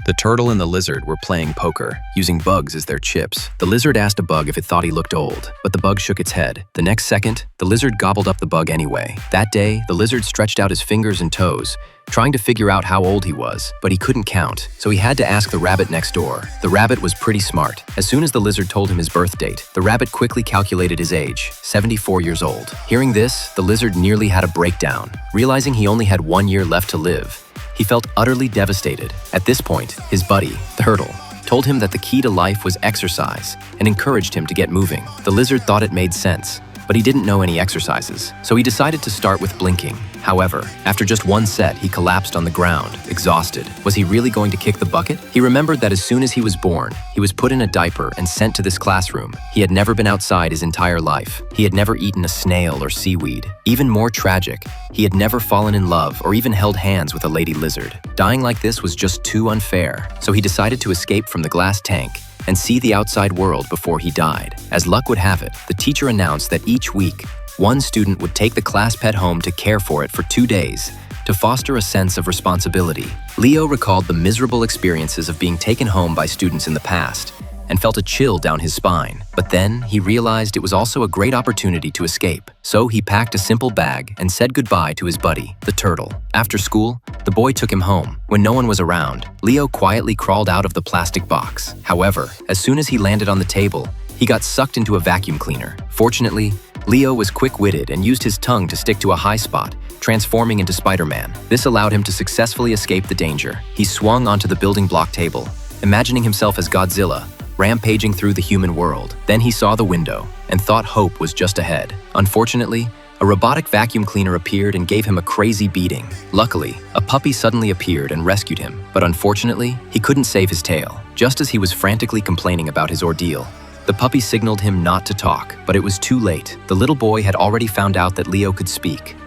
The turtle and the lizard were playing poker, using bugs as their chips. The lizard asked a bug if it thought he looked old, but the bug shook its head. The next second, the lizard gobbled up the bug anyway. That day, the lizard stretched out his fingers and toes, trying to figure out how old he was, but he couldn't count, so he had to ask the rabbit next door. The rabbit was pretty smart. As soon as the lizard told him his birth date, the rabbit quickly calculated his age, 74 years old. Hearing this, the lizard nearly had a breakdown. Realizing he only had 1 year left to live, he felt utterly devastated. At this point, his buddy, the turtle, told him that the key to life was exercise and encouraged him to get moving. The lizard thought it made sense, but he didn't know any exercises, so he decided to start with blinking. However, after just one set, he collapsed on the ground, exhausted. Was he really going to kick the bucket? He remembered that as soon as he was born, he was put in a diaper and sent to this classroom. He had never been outside his entire life. He had never eaten a snail or seaweed. Even more tragic, he had never fallen in love or even held hands with a lady lizard. Dying like this was just too unfair, so he decided to escape from the glass tank and see the outside world before he died. As luck would have it, the teacher announced that each week, one student would take the class pet home to care for it for 2 days to foster a sense of responsibility. Leo recalled the miserable experiences of being taken home by students in the past and felt a chill down his spine. But then he realized it was also a great opportunity to escape. So he packed a simple bag and said goodbye to his buddy, the turtle. After school, the boy took him home. When no one was around, Leo quietly crawled out of the plastic box. However, as soon as he landed on the table, he got sucked into a vacuum cleaner. Fortunately, Leo was quick-witted and used his tongue to stick to a high spot, transforming into Spider-Man. This allowed him to successfully escape the danger. He swung onto the building block table, imagining himself as Godzilla, rampaging through the human world. Then he saw the window and thought hope was just ahead. Unfortunately, a robotic vacuum cleaner appeared and gave him a crazy beating. Luckily, a puppy suddenly appeared and rescued him, but unfortunately, he couldn't save his tail. Just as he was frantically complaining about his ordeal, the puppy signaled him not to talk, but it was too late. The little boy had already found out that Leo could speak.